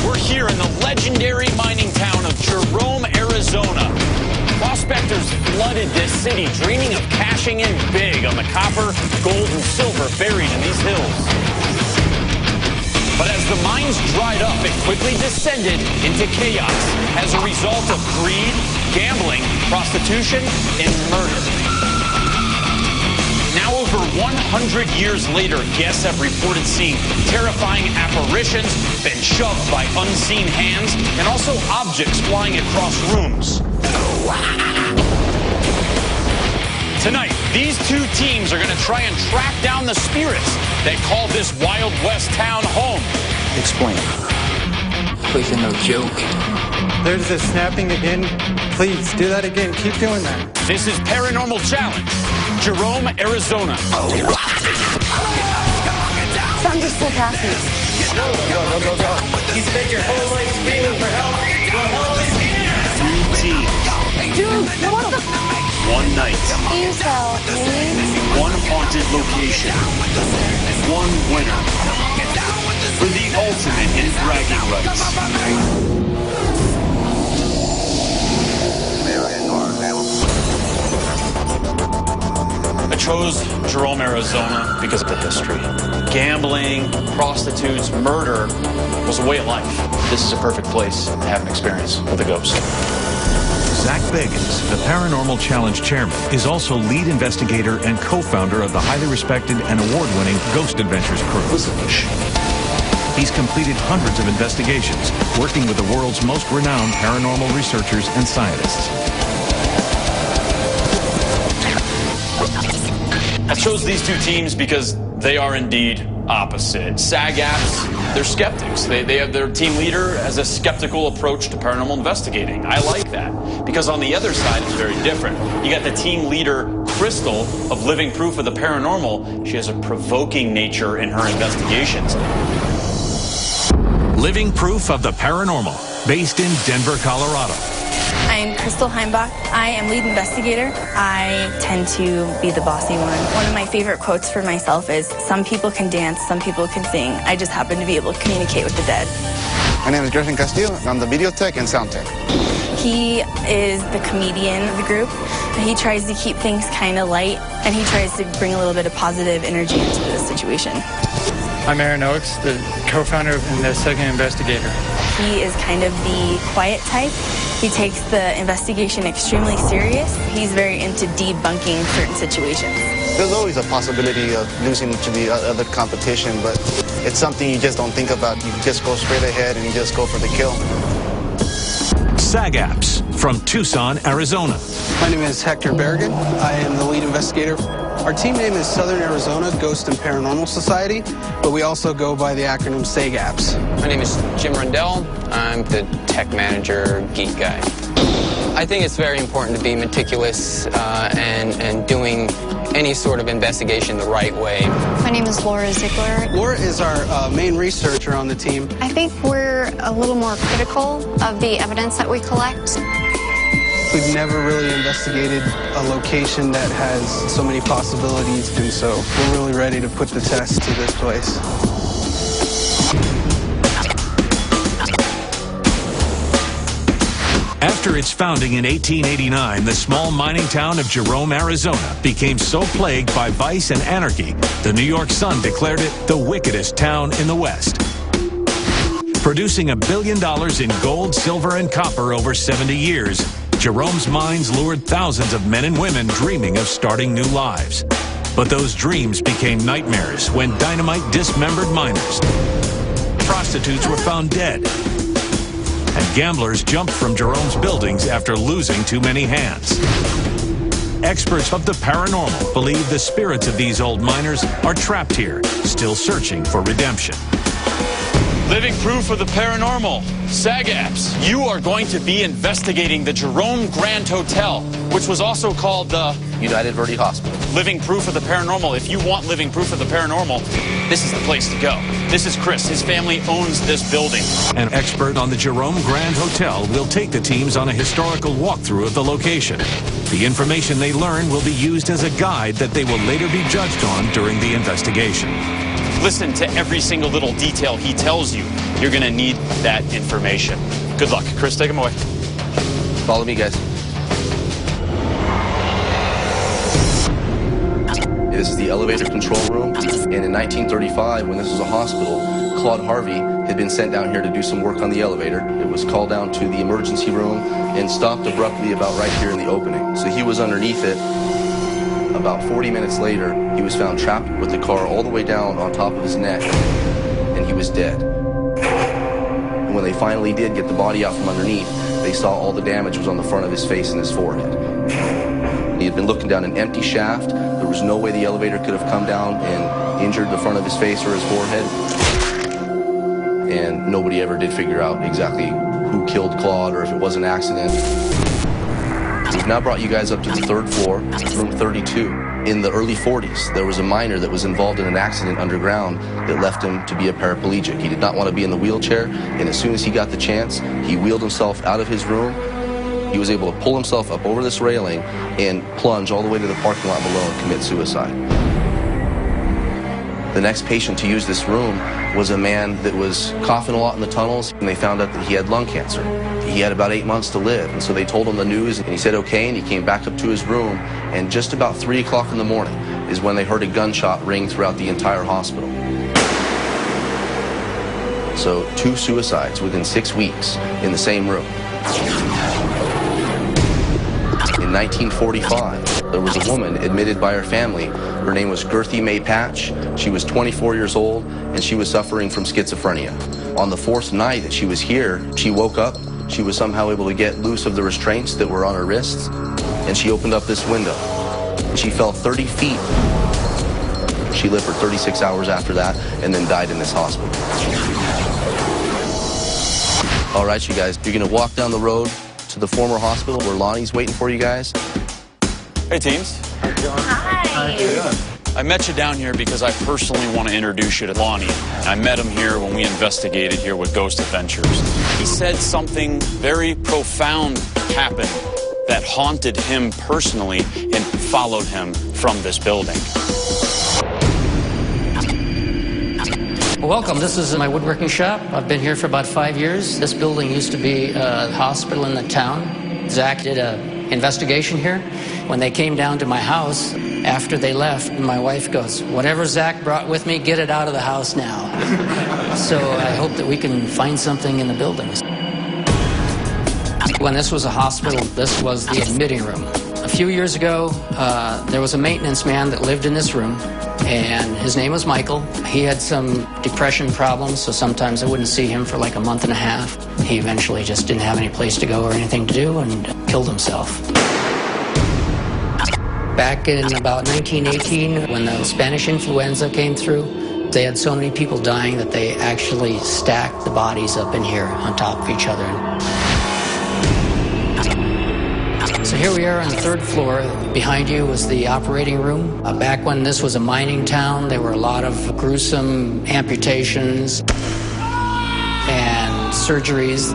We're here in the legendary mining town of Jerome, Arizona. Prospectors flooded this city, dreaming of cashing in big on the copper, gold, and silver buried in these hills. But as the mines dried up, it quickly descended into chaos as a result of greed, gambling, prostitution, and murder. Now, over 100 years later, guests have reported seeing terrifying apparitions, been shoved by unseen hands, and also objects flying across rooms. Tonight, these two teams are going to try and track down the spirits that call this Wild West town home. Explain. Please, no joke. There's this snapping again. Please, do that again. Keep doing that. This is Paranormal Challenge, Jerome, Arizona. Sounds just so passing. Go. You spent your whole life screaming for help. Well, help is here. 3 teams. Dude, what the... 1 night. You tell me. 1 haunted location. 1 winner. For the ultimate in bragging rights. I chose Jerome, Arizona because of the history. Gambling, prostitutes, murder was a way of life. This is a perfect place to have an experience with a ghost. Zach Bagans, the Paranormal Challenge chairman, is also lead investigator and co-founder of the highly respected and award-winning Ghost Adventures crew. He's completed hundreds of investigations, working with the world's most renowned paranormal researchers and scientists. I chose these two teams because they are indeed opposite. SAG-APs, they're skeptics. They have their team leader as a skeptical approach to paranormal investigating. I like that because on the other side it's very different. You got the team leader, Crystal, of Living Proof of the Paranormal. She has a provoking nature in her investigations. Living Proof of the Paranormal, based in Denver, Colorado. I'm Crystal Heimbach. I am lead investigator. I tend to be the bossy one. One of my favorite quotes for myself is, some people can dance, some people can sing. I just happen to be able to communicate with the dead. My name is Griffin Castillo, and I'm the video tech and sound tech. He is the comedian of the group. He tries to keep things kind of light, and he tries to bring a little bit of positive energy into the situation. I'm Aaron Oakes, the co-founder and the second investigator. He is kind of the quiet type. He takes the investigation extremely serious. He's very into debunking certain situations. There's always a possibility of losing to the other competition, but it's something you just don't think about. You just go straight ahead and you just go for the kill. SAG-APs from Tucson, Arizona. My name is Hector Berrigan. I am the lead investigator. Our team name is Southern Arizona Ghost and Paranormal Society, but we also go by the acronym SAG-APs. My name is Jim Rundell. I'm the tech manager, geek guy. I think it's very important to be meticulous and doing any sort of investigation the right way. My name is Laura Ziegler. Laura is our main researcher on the team. I think we're a little more critical of the evidence that we collect. We've never really investigated a location that has so many possibilities, and so we're really ready to put the test to this place. After its founding in 1889, the small mining town of Jerome, Arizona became so plagued by vice and anarchy, the New York Sun declared it the wickedest town in the West. Producing $1 billion in gold, silver, and copper over 70 years, Jerome's mines lured thousands of men and women dreaming of starting new lives. But those dreams became nightmares when dynamite dismembered miners. Prostitutes were found dead. And gamblers jumped from Jerome's buildings after losing too many hands. Experts of the paranormal believe the spirits of these old miners are trapped here, still searching for redemption. Living Proof of the Paranormal, SAG-APs. You are going to be investigating the Jerome Grand Hotel, which was also called the United Verde Hospital. Living Proof of the Paranormal. If you want Living Proof of the Paranormal, this is the place to go. This is Chris. His family owns this building. An expert on the Jerome Grand Hotel will take the teams on a historical walkthrough of the location. The information they learn will be used as a guide that they will later be judged on during the investigation. Listen to every single little detail he tells you. You're going to need that information. Good luck. Chris, take him away. Follow me, guys. This is the elevator control room, and in 1935, when this was a hospital, Claude Harvey had been sent down here to do some work on the elevator. It was called down to the emergency room and stopped abruptly about right here in the opening. So he was underneath it. About 40 minutes later, he was found trapped with the car all the way down on top of his neck, and he was dead. And when they finally did get the body out from underneath, they saw all the damage was on the front of his face and his forehead. He had been looking down an empty shaft. There was no way the elevator could have come down and injured the front of his face or his forehead. And nobody ever did figure out exactly who killed Claude or if it was an accident. We've now brought you guys up to the third floor, room 32. In the early 40s, there was a miner that was involved in an accident underground that left him to be a paraplegic. He did not want to be in the wheelchair, and as soon as he got the chance, he wheeled himself out of his room. He was able to pull himself up over this railing and plunge all the way to the parking lot below and commit suicide. The next patient to use this room was a man that was coughing a lot in the tunnels, and they found out that he had lung cancer. He had about 8 months to live, and so they told him the news, and he said okay, and he came back up to his room, and just about 3 o'clock in the morning is when they heard a gunshot ring throughout the entire hospital. So 2 suicides within 6 weeks in the same room. In 1945, there was a woman admitted by her family. Her name was Gerthy May Patch. She was 24 years old, and she was suffering from schizophrenia. On the 4th night that she was here, she woke up. She was somehow able to get loose of the restraints that were on her wrists, and she opened up this window. She fell 30 feet. She lived for 36 hours after that, and then died in this hospital. All right, you guys, you're gonna walk down the road to the former hospital where Lonnie's waiting for you guys. Hey, teams. Hi. How you doing? I met you down here because I personally want to introduce you to Lonnie. I met him here when we investigated here with Ghost Adventures. He said something very profound happened that haunted him personally and followed him from this building. Welcome. This is my woodworking shop. I've been here for about 5 years. This building used to be a hospital in the town. Zach did an investigation here. When they came down to my house, after they left, my wife goes, "Whatever Zach brought with me, get it out of the house now." So I hope that we can find something in the buildings. When this was a hospital, this was the admitting room. A few years ago, there was a maintenance man that lived in this room, and his name was Michael. He had some depression problems, so sometimes I wouldn't see him for like a month and a half. He eventually just didn't have any place to go or anything to do and killed himself. Back in about 1918, when the Spanish influenza came through, they had so many people dying that they actually stacked the bodies up in here on top of each other. So here we are on the 3rd floor. Behind you was the operating room. Back when this was a mining town, there were a lot of gruesome amputations and surgeries.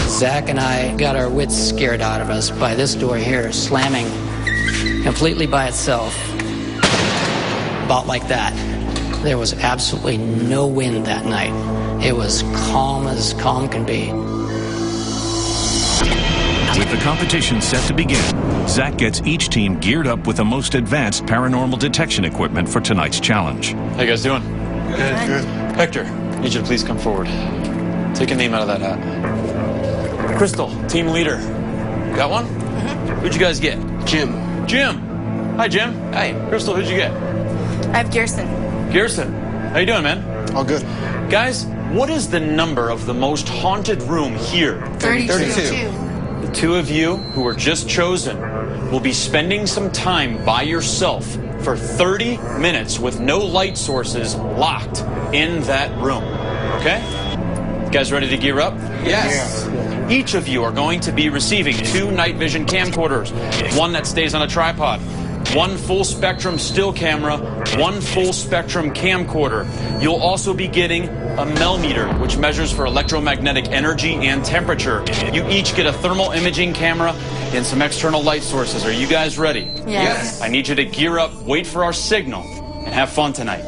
Zach and I got our wits scared out of us by this door here slamming completely by itself, about like that. There was absolutely no wind that night. It was calm as calm can be. With the competition set to begin, Zach gets each team geared up with the most advanced paranormal detection equipment for tonight's challenge. How you guys doing? Good. Good. Hector, I need you to please come forward. Take a name out of that hat. Crystal, team leader. Got one? Mm-hmm. Who'd you guys get? Jim. Jim. Hi, Jim. Hi. Crystal, who'd you get? I have Gerson. Gerson. How you doing, man? All good. Guys, what is the number of the most haunted room here? 32. The two of you who were just chosen will be spending some time by yourself for 30 minutes with no light sources locked in that room. Okay? You guys ready to gear up? Yes. Each of you are going to be receiving 2 night vision camcorders, one that stays on a tripod, 1 full spectrum still camera, 1 full spectrum camcorder. You'll also be getting a melmeter, which measures for electromagnetic energy and temperature. You each get a thermal imaging camera and some external light sources. Are you guys ready? Yes. I need you to gear up, wait for our signal, and have fun tonight.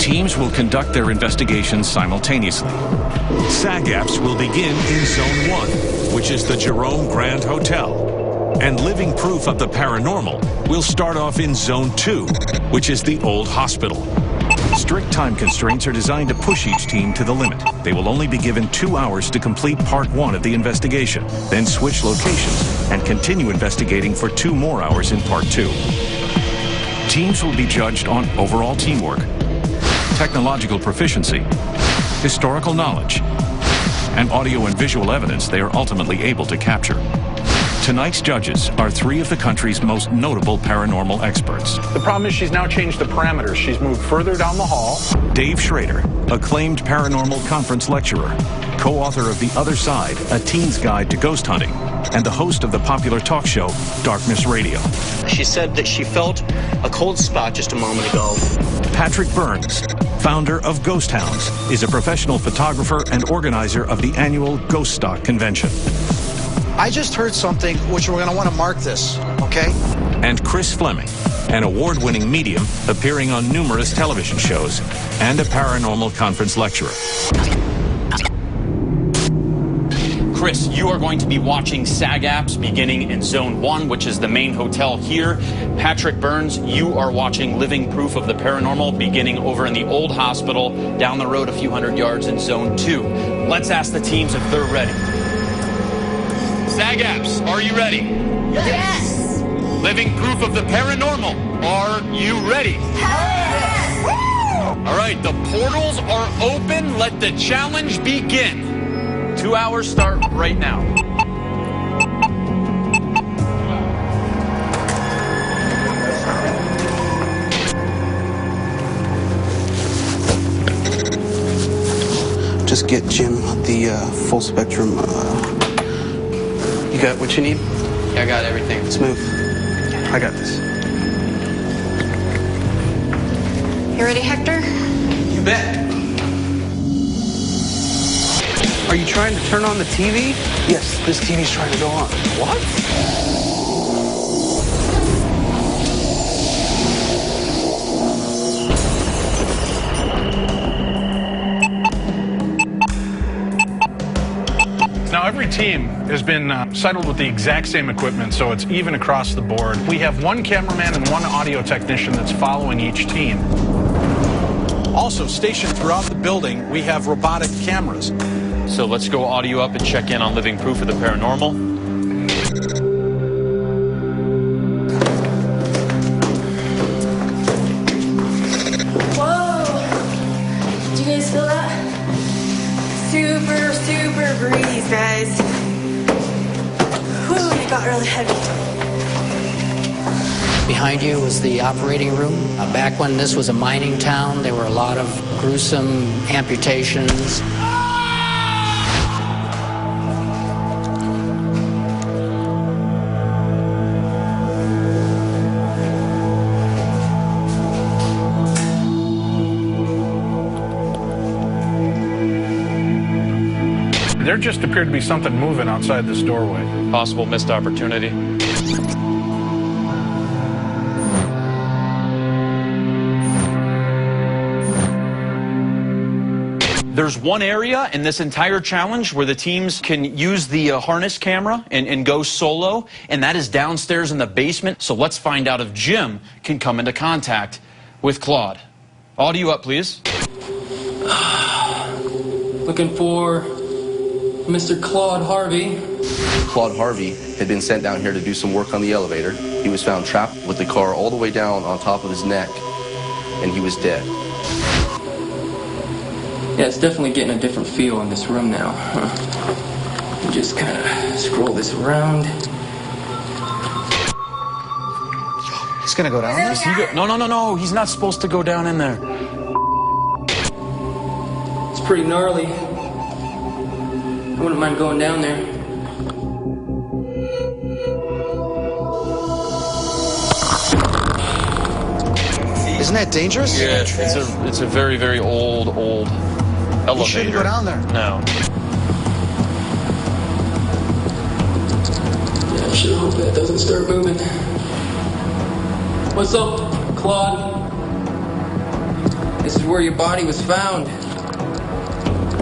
Teams will conduct their investigations simultaneously. SAGAPs will begin in Zone 1, which is the Jerome Grand Hotel. And living proof of the paranormal will start off in Zone 2, which is the old hospital. Strict time constraints are designed to push each team to the limit. They will only be given 2 hours to complete Part 1 of the investigation, then switch locations and continue investigating for 2 more hours in Part 2. Teams will be judged on overall teamwork, technological proficiency, historical knowledge, and audio and visual evidence they are ultimately able to capture. Tonight's judges are 3 of the country's most notable paranormal experts. The problem is she's now changed the parameters. She's moved further down the hall. Dave Schrader, acclaimed paranormal conference lecturer, co-author of The Other Side, A Teen's Guide to Ghost Hunting, and the host of the popular talk show, Darkness Radio. She said that she felt a cold spot just a moment ago. Patrick Burns, founder of Ghost Hounds, is a professional photographer and organizer of the annual Ghost Stock Convention. I just heard something which we're going to want to mark this, okay? And Chris Fleming, an award-winning medium appearing on numerous television shows and a paranormal conference lecturer. Chris, you are going to be watching SAGAPs beginning in Zone 1, which is the main hotel here. Patrick Burns, you are watching Living Proof of the Paranormal beginning over in the old hospital down the road a few hundred yards in Zone 2. Let's ask the teams if they're ready. SAGAPs, are you ready? Yes! Living Proof of the Paranormal, are you ready? Yes! All right, the portals are open. Let the challenge begin. 2 hours start right now. Just get Jim the full spectrum. You got what you need? Yeah, I got everything. Smooth. I got this. You ready, Hector? You bet. Are you trying to turn on the TV? Yes, this TV's trying to go on. What? Now, every team has been saddled with the exact same equipment, so it's even across the board. We have one cameraman and one audio technician that's following each team. Also, stationed throughout the building, we have robotic cameras. So let's go audio up and check in on Living Proof of the Paranormal. Whoa! Did you guys feel that? Super, super breeze, guys. Whew, it got really heavy. Behind you was the operating room. Back when this was a mining town, there were a lot of gruesome amputations. There just appeared to be something moving outside this doorway. Possible missed opportunity. There's one area in this entire challenge where the teams can use the harness camera and go solo, and that is downstairs in the basement. So let's find out if Jim can come into contact with Claude. Audio up, please. Looking for Mr. Claude Harvey. Claude Harvey had been sent down here to do some work on the elevator. He was found trapped with the car all the way down on top of his neck, and he was dead. Yeah, it's definitely getting a different feel in this room now. Just kind of scroll this around. He's gonna go down there? No. He's not supposed to go down in there. It's pretty gnarly. I wouldn't mind going down there. Isn't that dangerous? Yeah, it's a very, very old elevator. You shouldn't go down there. No. Yeah, I sure hope that doesn't start moving. What's up, Claude? This is where your body was found.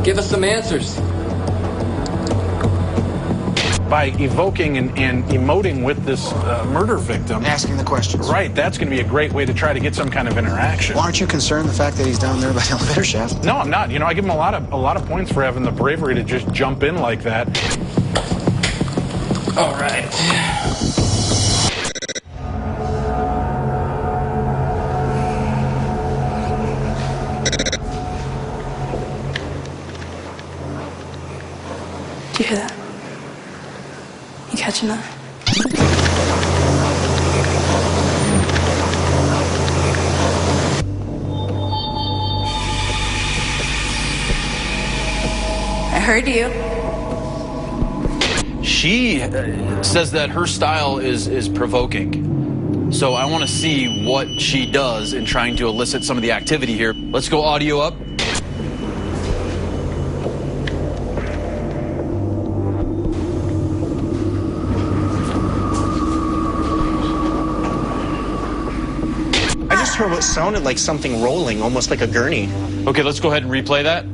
Give us some answers. By evoking and emoting with this murder victim. Asking the questions. Right, that's going to be a great way to try to get some kind of interaction. Well, aren't you concerned the fact that he's down there by the elevator shaft? No, I'm not. You know, I give him a lot of points for having the bravery to just jump in like that. All right. Do you hear that? You catching that? I heard you. She says that her style is provoking. So I want to see what she does in trying to elicit some of the activity here. Let's go audio up. What sounded like something rolling, almost like a gurney. Okay, let's go ahead and replay that.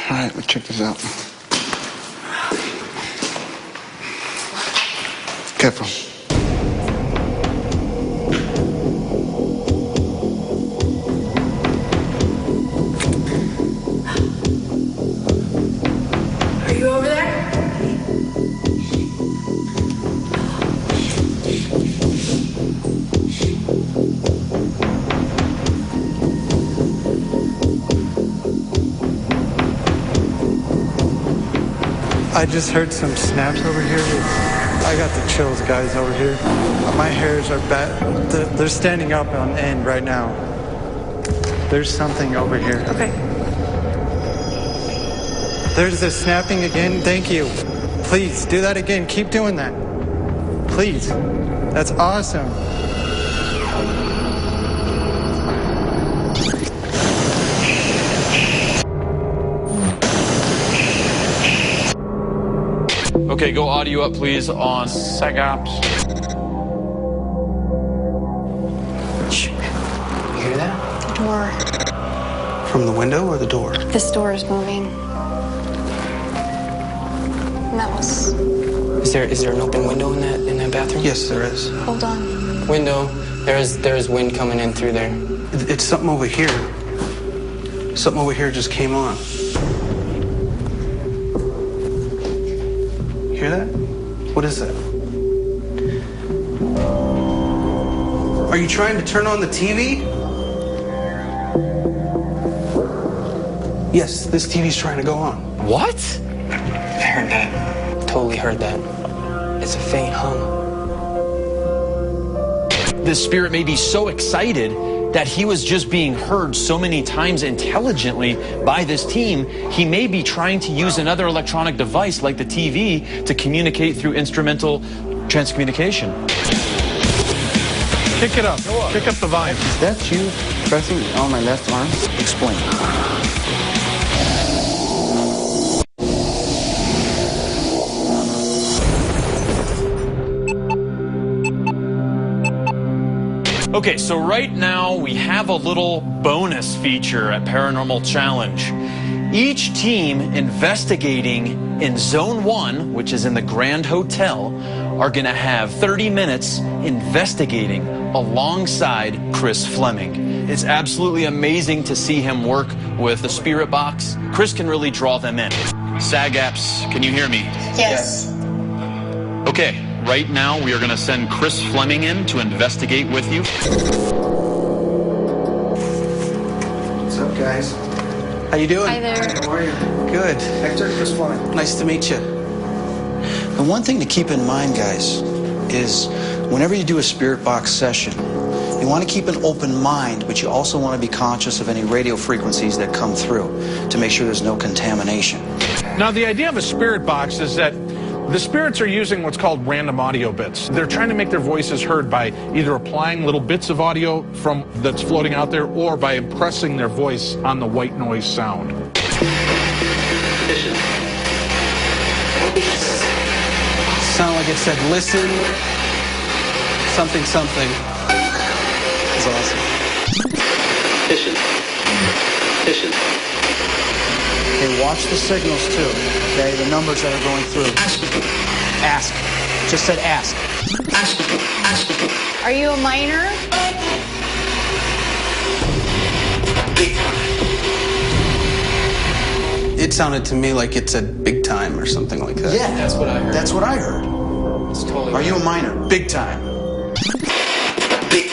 All right, let's check this out. Careful. Are you over there? I just heard some snaps over here. I got the chills, guys, over here. My hairs are bad. They're standing up on end right now. There's something over here. Okay. There's the snapping again. Thank you. Please, do that again. Keep doing that. Please. That's awesome. Okay, go audio up, please, on SegOps. You hear that? The door. From the window or the door? This door is moving. And that was... Is there an open window in that bathroom? Yes, there is. Hold on. Window. There's wind coming in through there. It's something over here. Something over here just came on. Hear that? What is that? Are you trying to turn on the TV? Yes, this TV's trying to go on. What? I heard that. Totally heard that. It's a faint hum. This spirit may be so excited that he was just being heard so many times intelligently by this team, he may be trying to use another electronic device like the TV to communicate through instrumental transcommunication. Kick it up. Kick up the volume. Is that you pressing on my left arm? Explain. Okay, so right now we have a little bonus feature at Paranormal Challenge. Each team investigating in Zone 1, which is in the Grand Hotel, are going to have 30 minutes investigating alongside Chris Fleming. It's absolutely amazing to see him work with the spirit box. Chris can really draw them in. SAGAPs, can you hear me? Yes. Okay, right now we are going to send Chris Fleming in to investigate with you. What's up, guys? How you doing? Hi there. How are you? Good. Hector, Chris Fleming. Nice to meet you. The one thing to keep in mind, guys, is whenever you do a spirit box session, you want to keep an open mind, but you also want to be conscious of any radio frequencies that come through to make sure there's no contamination. Now, the idea of a spirit box is that the spirits are using what's called random audio bits. They're trying to make their voices heard by either applying little bits of audio that's floating out there or by impressing their voice on the white noise sound. Sounded like it said, listen, something, something. That's awesome. Listen. Listen. Okay, watch the signals too. Okay, the numbers that are going through. Ask. Just said ask. Are you a minor? It sounded to me like it said big time or something like that. Yeah, That's what I heard. that's what I heard. It's totally Are you a minor? Big time. Did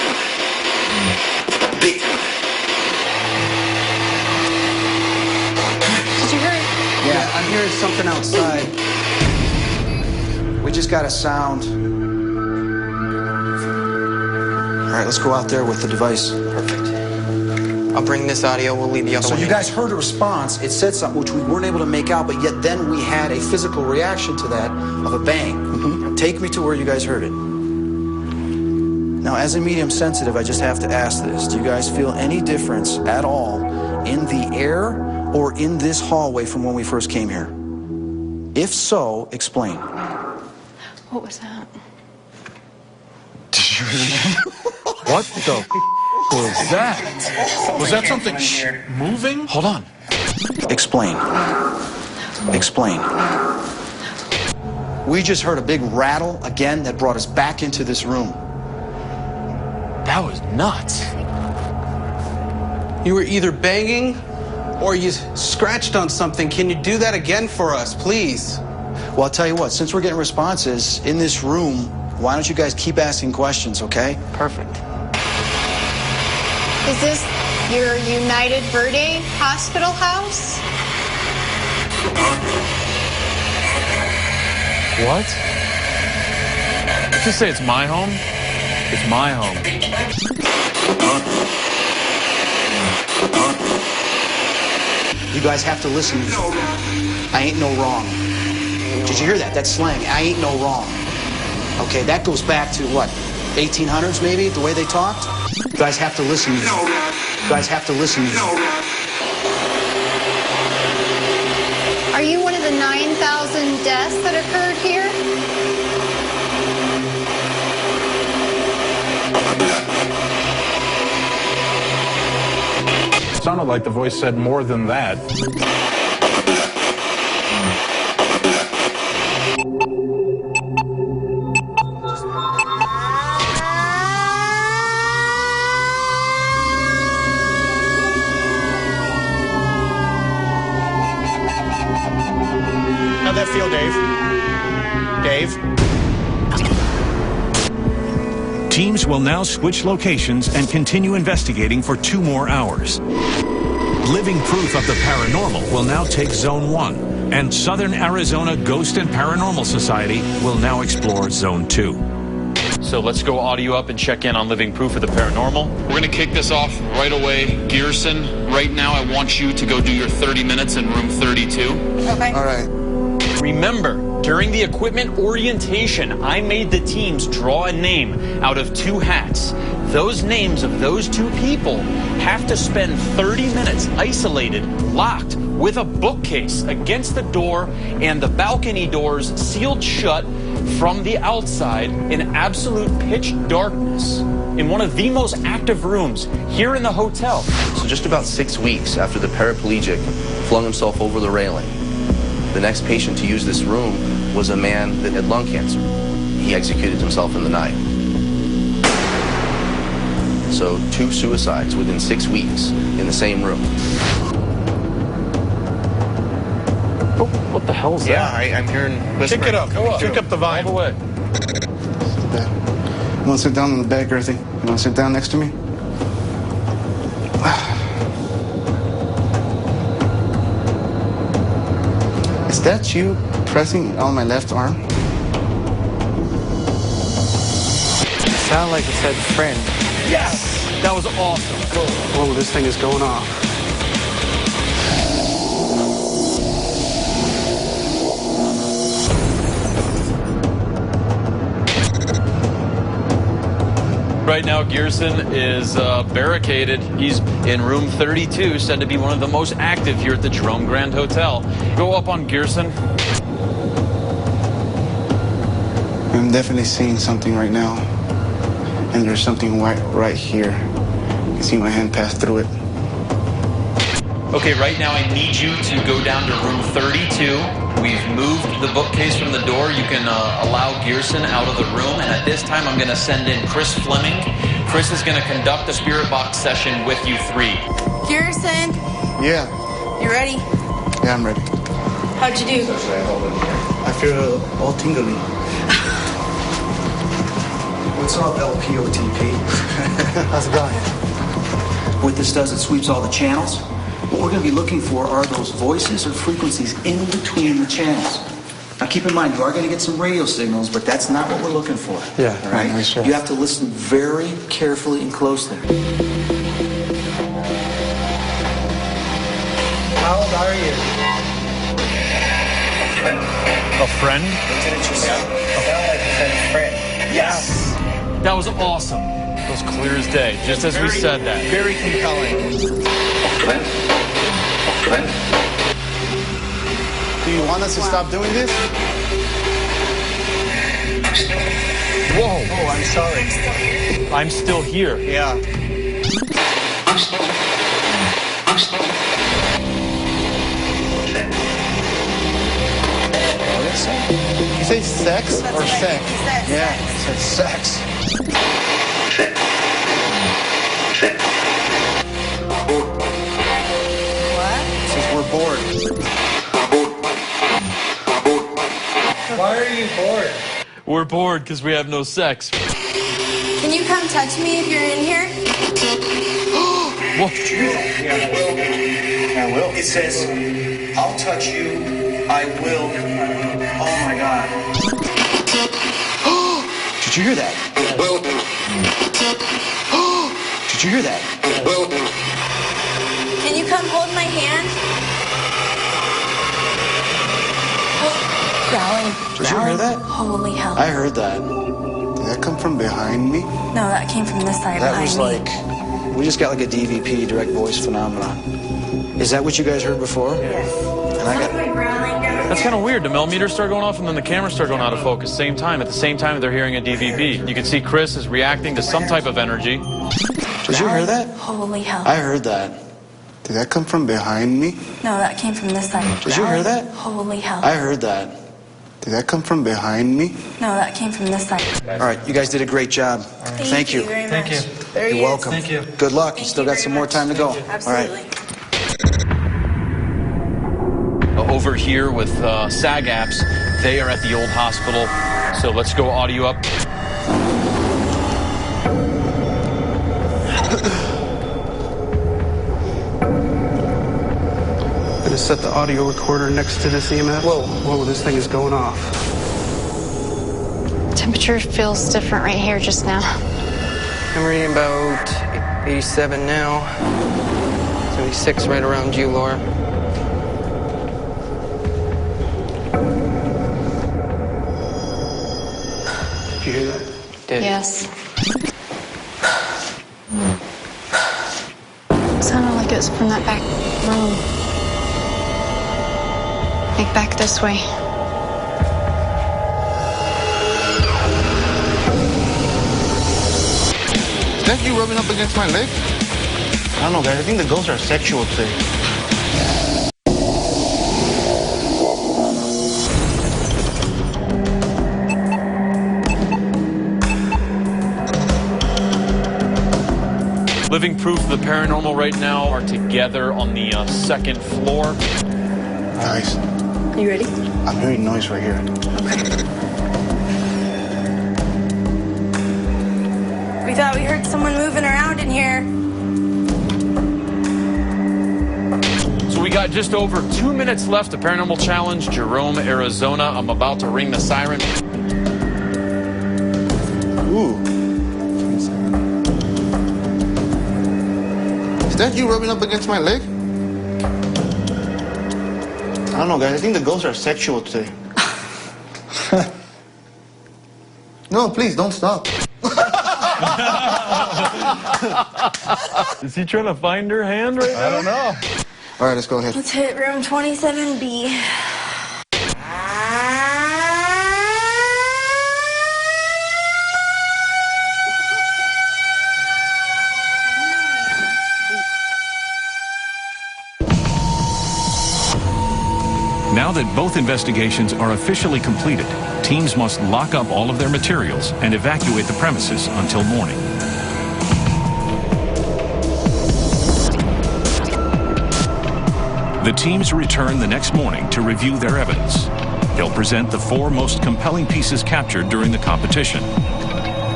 you hear it? Yeah, I'm hearing something outside. We just got a sound. All right, let's go out there with the device. Perfect. I'll bring this audio. We'll leave the other So one. you guys heard a response. It said something which we weren't able to make out, but yet then we had a physical reaction to that of a bang. Take me to where you guys heard it. Now, as a medium sensitive, I just have to ask this. Do you guys feel any difference at all in the air or in this hallway from when we first came here? If so, explain. What was that? What the was that? Was that something moving? Hold on. Explain. Explain. We just heard a big rattle again that brought us back into this room. That was nuts. You were either banging or you scratched on something. Can you do that again for us, please? Well, I'll tell you what, since we're getting responses in this room, why don't you guys keep asking questions, okay? Perfect. Is this your United Verde Hospital house? What? Let's just say it's my home. It's my home. You guys have to listen. I ain't no wrong. Did you hear that? That's slang. I ain't no wrong. Okay, that goes back to what? 1800s maybe, the way they talked? You guys have to listen. You guys have to listen. Are you one of the 9,000 deaths that occurred here? Sounded like the voice said more than that. How'd that feel, Dave? Dave? Teams will now switch locations and continue investigating for 2 more hours. Living proof of the paranormal will now take Zone 1, and Southern Arizona Ghost and Paranormal Society will now explore Zone 2. So let's go audio up and check in on living proof of the paranormal. We're going to kick this off right away. Gearson, right now I want you to go do your 30 minutes in room 32. Okay. All right. Remember, during the equipment orientation, I made the teams draw a name out of 2 hats. Those names of those 2 people have to spend 30 minutes isolated, locked, with a bookcase against the door and the balcony doors sealed shut from the outside in absolute pitch darkness in one of the most active rooms here in the hotel. So just about 6 weeks after the paraplegic flung himself over the railing, the next patient to use this room was a man that had lung cancer. He executed himself in the night. So 2 suicides within 6 weeks in the same room. Oh, what the hell is Yeah, that? I'm hearing whispering. Kick it up. Kick up the volume. All the way. You want to sit down in the back, Earthy? You want to sit down next to me? Is that you pressing on my left arm? It sounded like it said friend. Yes! That was awesome. Whoa, this thing is going off. Right now, Gearson is barricaded. He's in room 32, said to be one of the most active here at the Jerome Grand Hotel. Go up on Gearson. I'm definitely seeing something right now. And there's something right here. You can see my hand pass through it. Okay, right now I need you to go down to room 32. We've moved the bookcase from the door. You can allow Gearson out of the room. And at this time, I'm going to send in Chris Fleming. Chris is going to conduct a spirit box session with you three. Gearson, Yeah. you ready? Yeah, I'm ready. How'd you do? I feel all tingly. What's up, LPOTP? How's it going? What this does, it sweeps all the channels. What we're going to be looking for are those voices or frequencies in between the channels. Now keep in mind, you are going to get some radio signals, but that's not what we're looking for. Yeah, all right? nice, sure. You have to listen very carefully and closely. How old are you? A friend? Didn't you sound like you said friend? Yes! That was awesome. It was clear as day, just as we said that. Very compelling. Do you want us to stop doing this? Whoa! Oh, I'm sorry. I'm still here. Yeah. You say sex or sex? Yeah, it said sex. What? Says we're bored. Why are you bored? We're bored because we have no sex. Can you come touch me if you're in here? Whoa. I will. It says, I'll touch you, I will. Oh my God. Did you hear that? Did you hear that? Can you come hold my hand? Growling. Did you hear that? Holy hell. I heard that. Did that come from behind me? No, that came from this side That behind was me. like, we just got like a DVP, direct voice phenomenon. Is that what you guys heard before? Yes. And I got. That's kind of weird. The millimeters start going off and then the cameras start going out of focus same time. At the same time they're hearing a DVB. You can see Chris is reacting to some type of energy. Did you hear that? Holy hell. I heard that. Did that come from behind me? No, that came from this side. Did you hear that? Holy hell. I heard that. Did that come from behind me? No, that came from this side. All right, you guys did a great job. Thank you. Very Thank much. you. There You're he is. welcome. Thank you. Good luck. You Thank still you got very some more much. time to go. Absolutely. All right. Over here with SAG apps, they are at the old hospital. So let's go audio up. I'm gonna set the audio recorder next to this EMF. Whoa, this thing is going off. Temperature feels different right here just now. I'm reading about 87 now. 76 right around you, Laura. Did you hear that? Did. Yes. Sounded like it was from that back room. Like back this way. Is that you rubbing up against my leg? I don't know, guys. I think the ghosts are sexual today. Living proof of the paranormal right now are together on the second floor. Guys, You ready? I'm hearing noise right here. We thought we heard someone moving around in here. So we got just over 2 minutes left. The Paranormal Challenge, Jerome, Arizona. I'm about to ring the siren. Ooh. Is that you rubbing up against my leg? I don't know, guys. I think the ghosts are sexual today. No, please, don't stop. Is he trying to find her hand right now? I don't know. All right, let's go ahead. Let's hit room 27B. that both investigations are officially completed, teams must lock up all of their materials and evacuate the premises until morning. The teams return the next morning to review their evidence. They'll present the 4 most compelling pieces captured during the competition: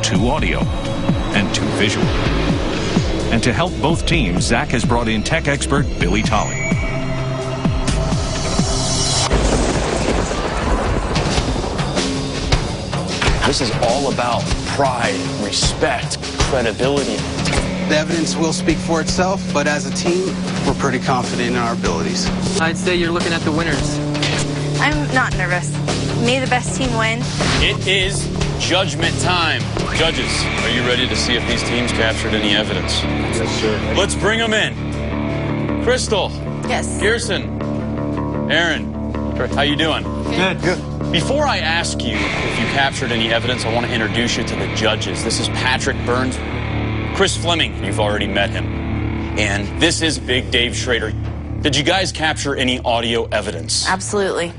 2 audio and 2 visual. And to help both teams, Zach has brought in tech expert Billy Tolley. This is all about pride, respect, credibility. The evidence will speak for itself, but as a team, we're pretty confident in our abilities. I'd say you're looking at the winners. I'm not nervous. May the best team win. It is judgment time. Judges, are you ready to see if these teams captured any evidence? Yes, sir. Let's bring them in. Crystal. Yes. Gerson. Aaron. How you doing? Good. Good. Before I ask you if you captured any evidence, I want to introduce you to the judges. This is Patrick Burns. Chris Fleming, you've already met him. And this is Big Dave Schrader. Did you guys capture any audio evidence? Absolutely.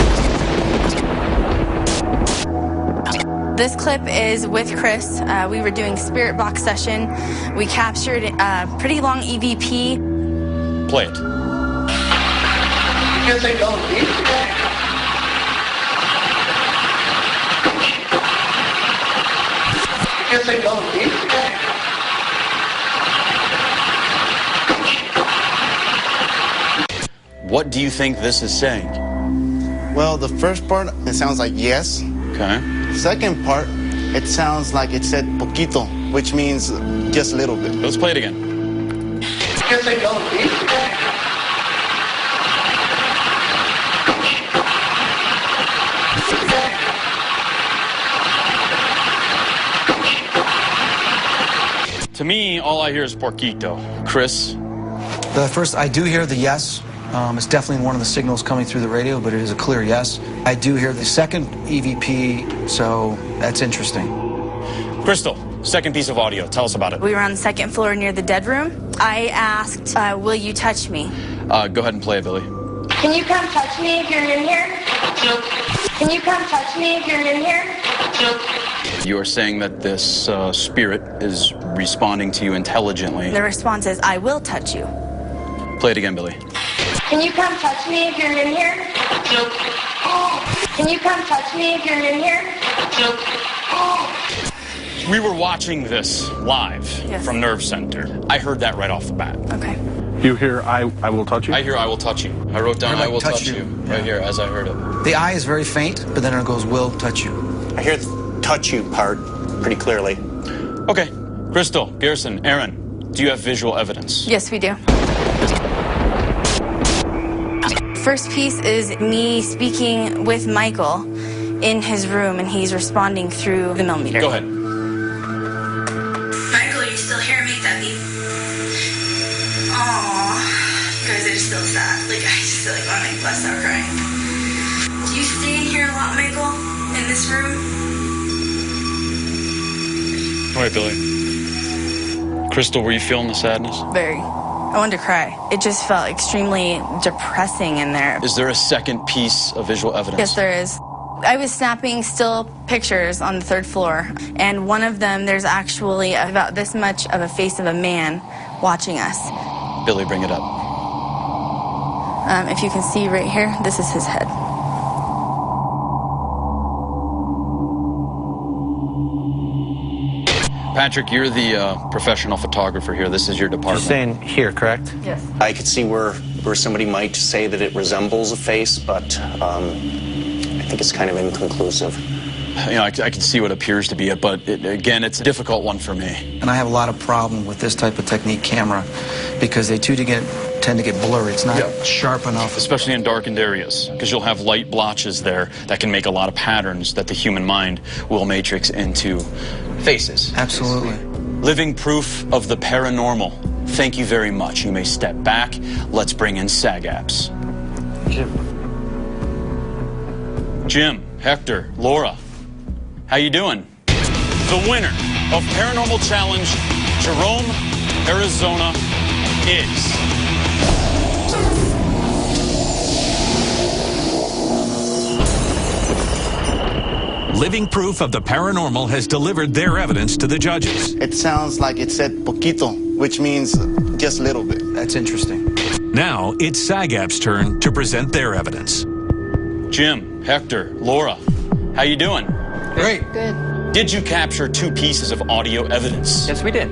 This clip is with Chris. We were doing spirit box session. We captured a pretty long EVP. Play it. What do you think this is saying? Well, the first part, it sounds like yes. Okay. Second part, it sounds like it said poquito, which means just a little bit. Let's play it again. To me, all I hear is porquito. Chris? The first, I do hear the yes. It's definitely one of the signals coming through the radio, but it is a clear yes. I do hear the second EVP, so that's interesting. Crystal, second piece of audio. Tell us about it. We were on the second floor near the dead room. I asked, will you touch me? Go ahead and play it, Billy. Can you come touch me if you're in here? Can you come touch me if you're in here? You are saying that this spirit is responding to you intelligently. The response is, I will touch you. Play it again, Billy. Can you come touch me if you're in here? Can you come touch me if you're in here? We were watching this live from Nerve Center. I heard that right off the bat. Okay. You hear I will touch you? I hear I will touch you. I wrote down I will touch you right here as I heard it. The I is very faint, but then it goes will touch you. I hear the touch you part pretty clearly. Okay. Crystal, Garrison, Aaron, do you have visual evidence? Yes, we do. First piece is me speaking with Michael in his room, and he's responding through the millimeter. Go ahead. Michael, you still here? Make that beep. Aww. Guys, I just feel sad. Like, I just feel like I want to bust out crying. Do you stay in here a lot, Michael? In this room? All right, Billy. Crystal, were you feeling the sadness? Very. I wanted to cry. It just felt extremely depressing in there. Is there a second piece of visual evidence? Yes, there is. I was snapping still pictures on the third floor, and one of them, there's actually about this much of a face of a man watching us. Billy, bring it up. If you can see right here, this is his head. Patrick, you're the professional photographer here. This is your department. You're saying here, correct? Yes. I could see where somebody might say that it resembles a face, but I think it's kind of inconclusive. You know, I can see what appears to be it, but again, it's a difficult one for me. And I have a lot of problem with this type of technique camera because they tend to get blurry. It's not sharp enough. Especially in darkened areas, because you'll have light blotches there that can make a lot of patterns that the human mind will matrix into faces. Absolutely. Living proof of the paranormal. Thank you very much. You may step back. Let's bring in SAGAPs. Jim, Hector, Laura, how you doing? The winner of Paranormal Challenge, Jerome, Arizona, is... Living Proof of the Paranormal has delivered their evidence to the judges. It sounds like it said poquito, which means just a little bit. That's interesting. Now it's SAGAP's turn to present their evidence. Jim, Hector, Laura, how you doing? Great. Good. Did you capture 2 pieces of audio evidence? Yes, we did.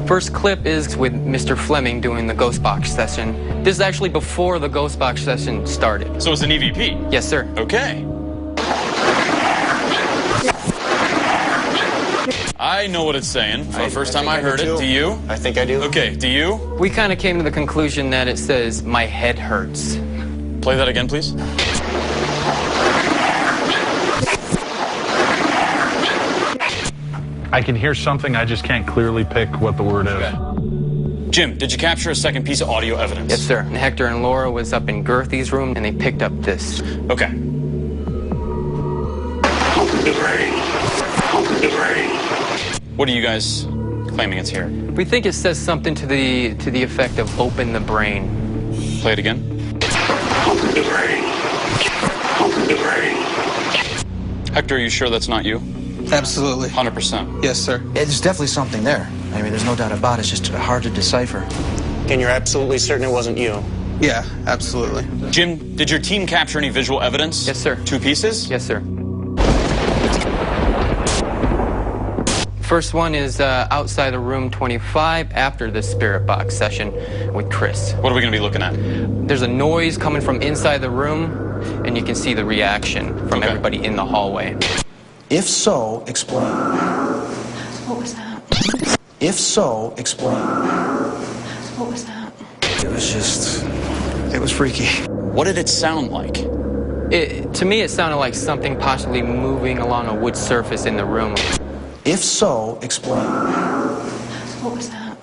First clip is with Mr. Fleming doing the ghost box session. This is actually before the ghost box session started. So it's an EVP? Yes, sir. Okay. I know what it's saying. For the first time I heard it. Do you? I think I do. Okay, do you? We kind of came to the conclusion that it says, "My head hurts." Play that again, please. I can hear something, I just can't clearly pick what the word is. Okay. Jim, did you capture a second piece of audio evidence? Yes, sir. And Hector and Laura was up in Gerthy's room, and they picked up this. Okay. What are you guys claiming it's here? We think it says something to the effect of "open the brain." Play it again. Hector, are you sure that's not you? Absolutely. 100%. Yes, sir. There's definitely something there. I mean, there's no doubt about it. It's just hard to decipher. And you're absolutely certain it wasn't you? Yeah, absolutely. Jim, did your team capture any visual evidence? Yes, sir. 2 pieces? Yes, sir. First one is outside of room 25 after the spirit box session with Chris. What are we going to be looking at? There's a noise coming from inside the room, and you can see the reaction from everybody in the hallway. If so, explain. What was that? If so, explain. What was that? It was freaky. What did it sound like? To me, it sounded like something possibly moving along a wood surface in the room. If so, explain. What was that?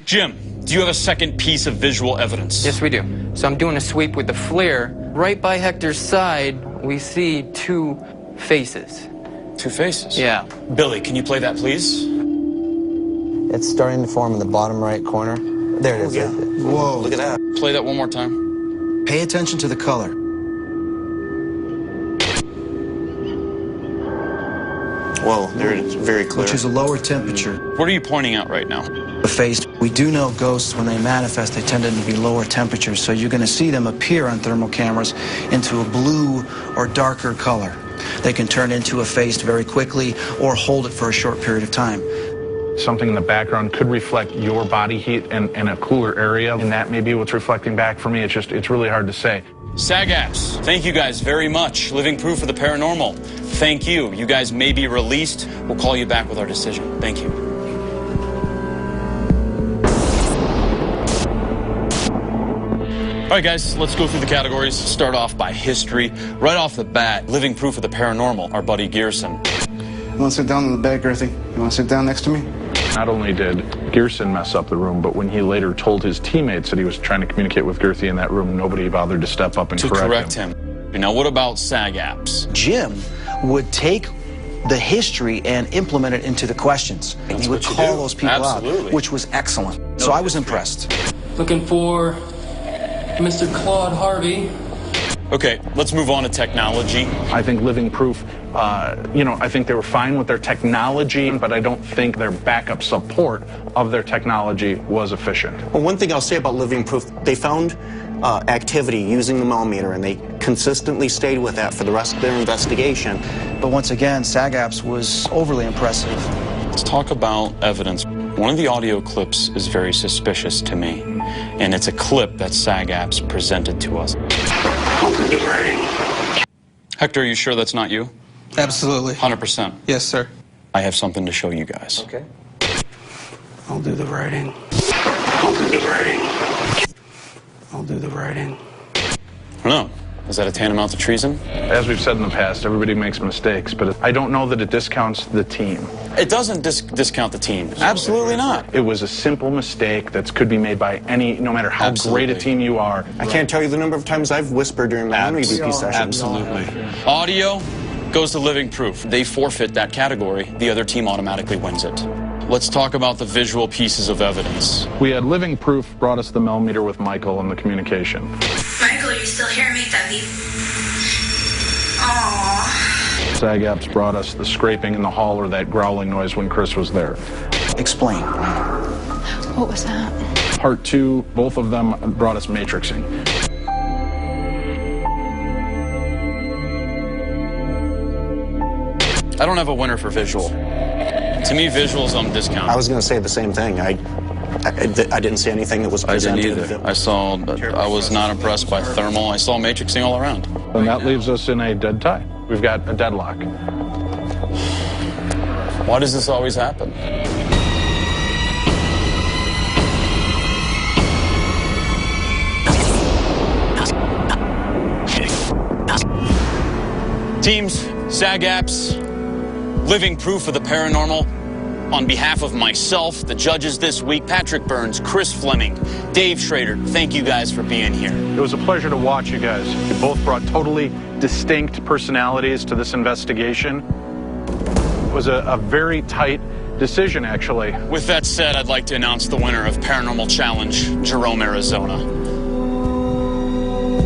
Jim, do you have a second piece of visual evidence? Yes, we do. So I'm doing a sweep with the FLIR. Right by Hector's side, we see 2 faces. 2 faces? Yeah. Billy, can you play that, please? It's starting to form in the bottom right corner. There it is. Yeah. Whoa. Look at that. Play that one more time. Pay attention to the color. Whoa, there it's very clear. Which is a lower temperature. What are you pointing out right now? The face. We do know ghosts, when they manifest, they tend to be lower temperatures. So you're going to see them appear on thermal cameras into a blue or darker color. They can turn into a face very quickly or hold it for a short period of time. Something in the background could reflect your body heat in a cooler area, and that may be what's reflecting back for me. It's really hard to say. SAGAPs, thank you guys very much. Living Proof of the Paranormal, thank you. You guys may be released. We'll call you back with our decision. Thank you. All right, guys, let's go through the categories. Start off by history. Right off the bat, Living Proof of the Paranormal, our buddy Gearson. You want to sit down in the back, Gerthy? You want to sit down next to me? Not only did Gearson mess up the room, but when he later told his teammates that he was trying to communicate with Gerthy in that room, nobody bothered to step up and correct him. Now, what about SAGAPs? Jim would take the history and implement it into the questions. And he would call those people out, which was excellent. So I was impressed. Looking for Mr. Claude Harvey. Okay, let's move on to technology. I think Living Proof, I think they were fine with their technology, but I don't think their backup support of their technology was efficient. Well, one thing I'll say about Living Proof, they found activity using the millimeter, and they consistently stayed with that for the rest of their investigation. But once again, SAGAPs was overly impressive. Let's talk about evidence. One of the audio clips is very suspicious to me, and it's a clip that SAGAPs presented to us. Hector, are you sure that's not you? Absolutely. 100%? Yes, sir. I have something to show you guys. Okay. I'll do the writing. I'll do the writing. I don't know. Is that a tantamount to treason? As we've said in the past, everybody makes mistakes, but I don't know that it discounts the team. It doesn't discount the team. Absolutely not. It was a simple mistake that could be made by no matter how great a team you are. I can't tell you the number of times I've whispered during my own EVP sessions. Absolutely. Audio goes to Living Proof. They forfeit that category. The other team automatically wins it. Let's talk about the visual pieces of evidence. We had Living Proof brought us the millimeter with Michael and the communication. Michael, you still hear me, Debbie? SAG apps brought us the scraping in the hall or that growling noise when Chris was there. Explain. What was that? Part 2, both of them brought us matrixing. I don't have a winner for visual. To me, visual's on discount. I was going to say the same thing. I didn't see anything that was presented. I didn't either. I was not impressed by thermal. I saw matrixing all around. And that leaves us in a dead tie. We've got a deadlock. Why does this always happen? Teams, SAG apps, living proof of the paranormal. On behalf of myself, the judges this week, Patrick Burns, Chris Fleming, Dave Schrader, thank you guys for being here. It was a pleasure to watch you guys. You both brought totally distinct personalities to this investigation. It was a very tight decision, actually. With that said, I'd like to announce the winner of Paranormal Challenge, Jerome, Arizona.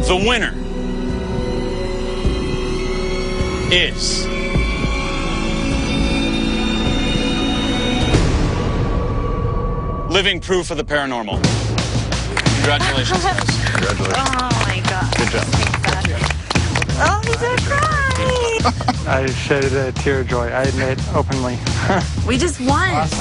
The winner is... living proof of the paranormal. Congratulations, guys. Congratulations. Oh my God. Good job. Oh, he's gonna cry. I shedded a tear of joy. I admit openly. We just won. Awesome.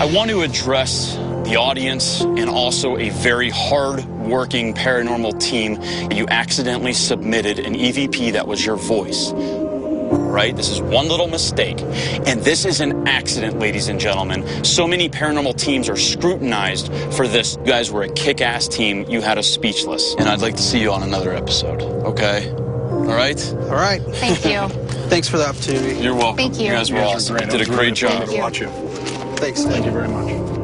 I want to address the audience and also a very hard-working paranormal team. You accidentally submitted an EVP that was your voice. Right? This is one little mistake. And this is an accident, ladies and gentlemen. So many paranormal teams are scrutinized for this. You guys were a kick-ass team. You had us speechless. And I'd like to see you on another episode, okay? All right? All right. Thank you. Thanks for the opportunity. You're welcome. Thank you. You guys were awesome. You did a great job. To watch you. Thanks. Thank you very much.